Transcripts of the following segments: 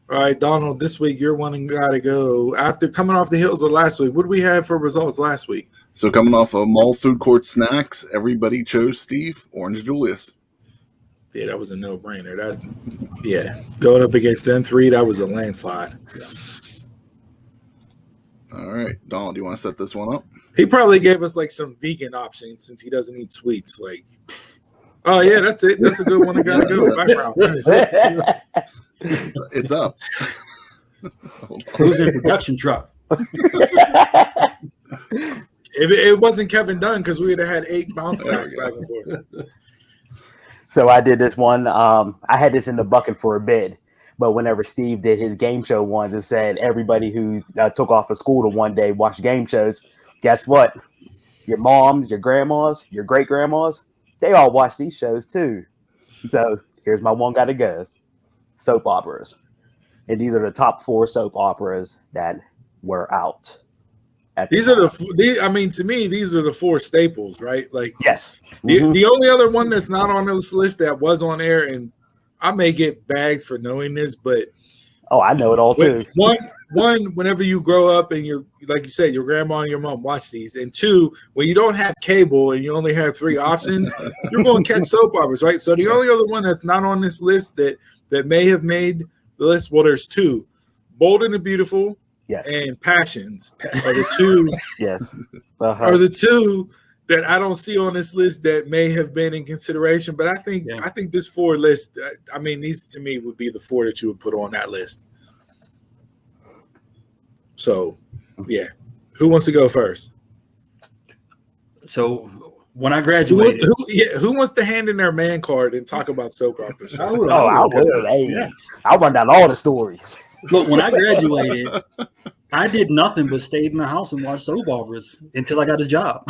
All right, Donald, this week you're one got to go. After coming off the heels of last week, what did we have for results last week? So coming off of mall food court snacks, everybody chose Steve, Orange Julius. Yeah, that was a no-brainer. Going up against N3, that was a landslide. All right, Donald, do you want to set this one up? He probably gave us like some vegan options since he doesn't eat sweets. Like, oh yeah, that's it. That's a good one. I gotta go. Background. It's up. Who's in production truck? If it wasn't Kevin Dunn, because we would have had 8 bounce backs back and forth. So I did this one. I had this in the bucket for a bit, but whenever Steve did his game show ones and said everybody who took off of school to one day watch game shows, guess what? Your moms, your grandmas, your great grandmas, they all watch these shows too. So here's my one gotta go. Soap operas. And these are the top 4 soap operas that were out. These are to me, these are the 4 staples, right? Like, yes. The only other one that's not on this list that was on air, and I may get bagged for knowing this, but I know it all too. One, whenever you grow up and you're, like you said, your grandma and your mom watch these, and 2, when you don't have cable and you only have 3 options, you're going to catch soap operas, right? So the only other one that's not on this list that may have made the list, well, there's 2, Bold and the Beautiful. Yes. And Passions are the 2. Yes. Are the 2 that I don't see on this list that may have been in consideration. But I think this 4 list, these to me would be the 4 that you would put on that list. So, yeah. Who wants to go first? So when I graduated, who wants to hand in their man card and talk about soap operas? I will. I'll run down all the stories. Look, when I graduated, I did nothing but stayed in the house and watched soap operas until I got a job.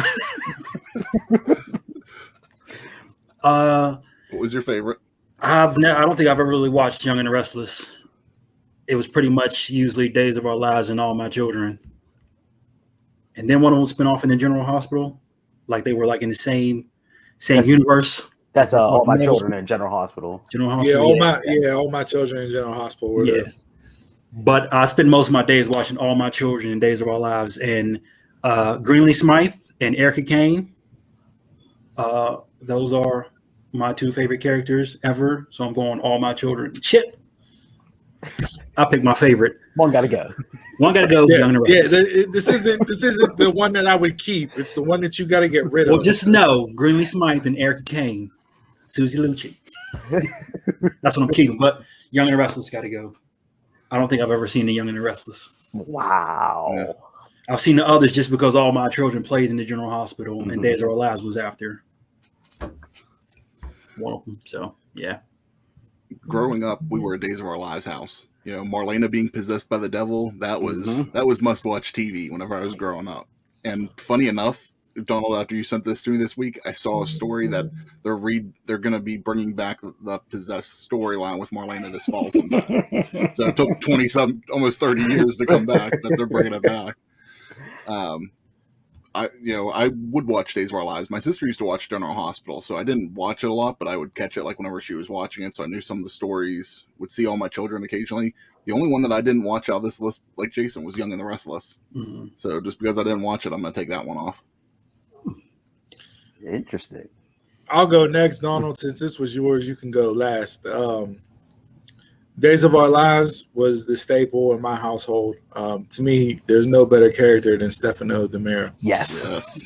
What was your favorite? I don't think I've ever really watched Young and the Restless. It was pretty much usually Days of Our Lives and All My Children. And then one of them spin off in the General Hospital, like they were like in the same universe. That's All My Children in General Hospital. All My Children in General Hospital. Were there. But I spend most of my days watching All My Children and Days of Our Lives, and Greenlee Smythe and Erica Kane. Those are my 2 favorite characters ever. So I'm going All My Children. Chip. I picked my favorite. One gotta go. This isn't the one that I would keep. It's the one that you got to get rid of. Well, just know Greenlee Smythe and Erica Kane, Susie Lucci. That's what I'm keeping. But Young and the Restless got to go. I don't think I've ever seen The Young and the Restless. Wow. Yeah. I've seen the others just because All My Children played in the General Hospital and Days of Our Lives was after one of them. So, yeah. Growing up, we were a Days of Our Lives house. You know, Marlena being possessed by the devil, that was must-watch TV whenever I was growing up. And funny enough, Donald, after you sent this to me this week, I saw a story that they're going to be bringing back the possessed storyline with Marlena this fall sometime. So it took almost 30 years to come back, but they're bringing it back. I would watch Days of Our Lives. My sister used to watch General Hospital, so I didn't watch it a lot, but I would catch it like whenever she was watching it. So I knew some of the stories, would see All My Children occasionally. The only one that I didn't watch out of this list, like Jason, was Young and the Restless. Mm-hmm. So just because I didn't watch it, I'm going to take that one off. Interesting. I'll go next, Donald. Since this was yours, you can go last. Days of Our Lives was the staple in my household. To me, there's no better character than Stefano DiMera. Yes.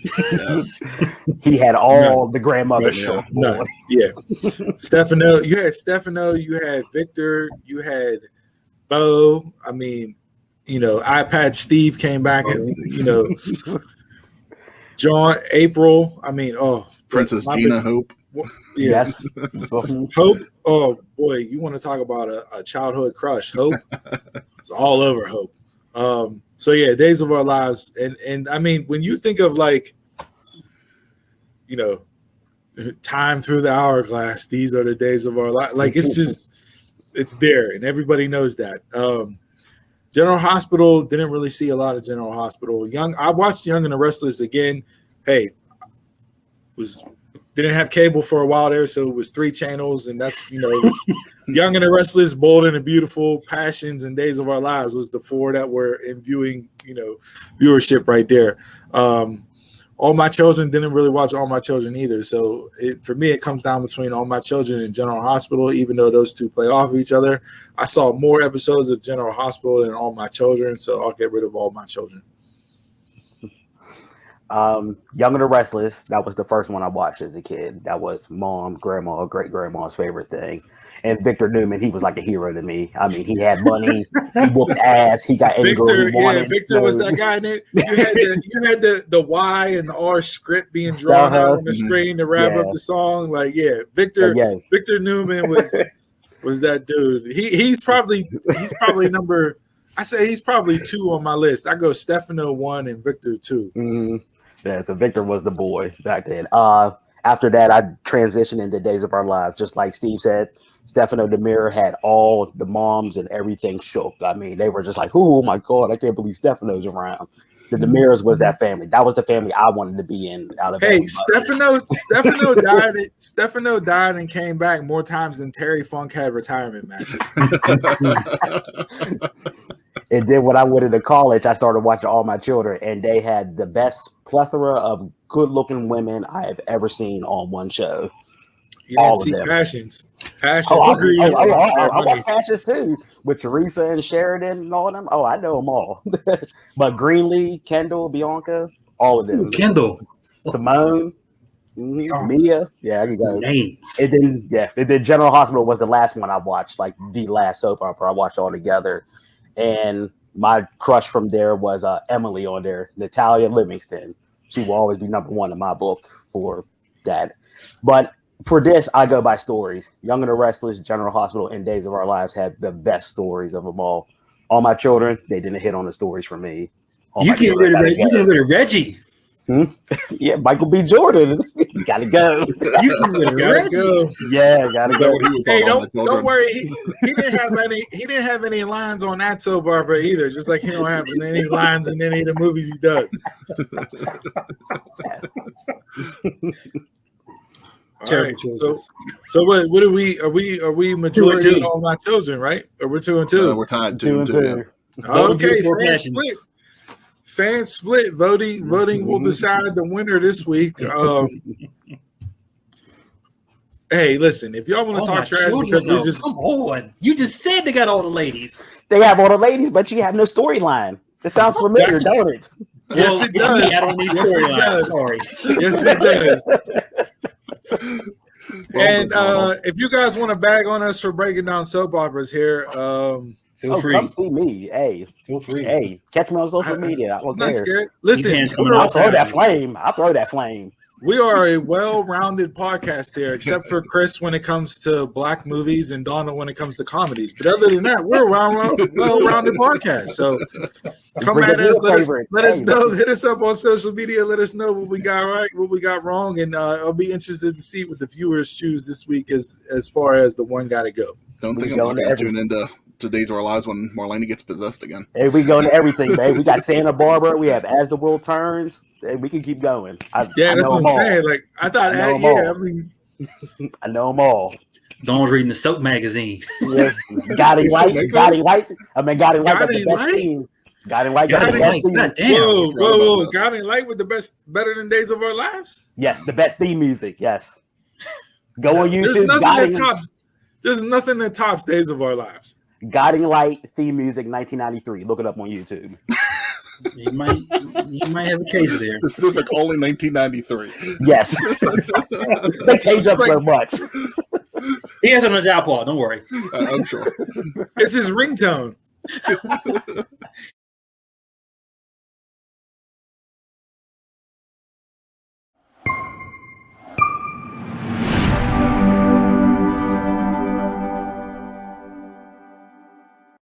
He had all the grandmother show. Stefano, you had Victor, you had Bo. I mean, iPad Steve came back and, John, April. I mean, Princess Gina, Hope. Yes. Hope. Oh boy, you want to talk about a childhood crush? Hope. It's all over Hope. So yeah, Days of Our Lives, and I mean, when you think of time through the hourglass, these are the days of our life. Like it's there, and everybody knows that. General Hospital, didn't really see a lot of General Hospital. I watched Young and the Restless again. Hey, didn't have cable for a while there, so it was 3 channels, and that's it was Young and the Restless, Bold and the Beautiful, Passions, and Days of Our Lives was the 4 that were in viewership right there. All My Children, didn't really watch All My Children either. So for me, it comes down between All My Children and General Hospital, even though those 2 play off of each other. I saw more episodes of General Hospital than All My Children, so I'll get rid of All My Children. Young and the Restless, that was the first one I watched as a kid. That was mom, grandma, great grandma's favorite thing. And Victor Newman, he was like a hero to me. I mean, he had money, he whooped ass, he got any girl he wanted. Yeah, Victor was that guy in it. You had the Y and the R script being drawn out on the screen to wrap up the song. Like, Victor Newman was that dude. He's probably number. I say he's probably 2 on my list. I go Stefano 1 and Victor 2. Mm-hmm. Yeah, so Victor was the boy back then. After that, I transitioned into Days of Our Lives, just like Steve said. Stefano Demir had all the moms and everything shook. I mean, they were just like, "Oh my God, I can't believe Stefano's around." The Demirs was that family. That was the family I wanted to be in. Out of Stefano died. Stefano died and came back more times than Terry Funk had retirement matches. And then when I went into college, I started watching All My Children, and they had the best plethora of good-looking women I have ever seen on one show. You didn't see Passions. I watched Passions too, with Teresa and Sheridan and all of them. Oh, I know them all. But Greenlee, Kendall, Bianca, all of them. Kendall, Simone, Mia. Yeah, I can go. Names. And then General Hospital was the last one I watched, like the last soap opera I watched all together. And my crush from there was Emily on there, Natalia Livingston. She will always be number 1 in my book for that. But for this, I go by stories. Young and the Restless, General Hospital, and Days of Our Lives had the best stories of them all. All My Children, they didn't hit on the stories for me. You get rid of Reggie. Yeah, Michael B. Jordan. You gotta go. You gotta go. Yeah, gotta go. Hey, don't worry. He didn't have any lines on that soap opera either. Just like he don't have any lines in any of the movies he does. All right. So what are we majority All My Children, right? Or we're 2 and 2? We're tied 2 and 2. Okay, fan split. Voting will decide the winner this week. Hey, listen, if y'all want to talk trash because come on. You just said they got all the ladies. They have all the ladies, but you have no storyline. It sounds familiar, don't it? Yes, it does. Sorry. Yes, it does. And if you guys want to bag on us for breaking down soap operas here, feel free. Come see me. Hey, feel free. Hey, catch me on social media. I'm not scared. Listen, I'll throw that flame. We are a well-rounded podcast here, except for Chris when it comes to black movies and Donna when it comes to comedies. But other than that, we're a well-rounded podcast. So come at us. Let us know. Hit us up on social media. Let us know what we got right, what we got wrong, and I'll be interested to see what the viewers choose this week as far as the one got to go. Don't think I'm going to tune into Days of Our Lives when Marlena gets possessed again. Hey, we go to everything, babe. We got Santa Barbara. We have As the World Turns. Hey, we can keep going. That's what I'm saying. Like I thought, I know them all. Dawn's reading the soap magazine. Yeah. Guiding Light. Guiding Light got the best team. Guiding Light got the best team. Whoa. Guiding Light with the best, better than Days of Our Lives? Yes, the best theme music. Yes. Go on YouTube. There's nothing that tops Days of Our Lives. Guiding Light theme music 1993. Look it up on YouTube. You might have a case there. Specific only 1993. Yes. They changed up so much. He has it on his iPod, don't worry. I'm sure. It's his ringtone.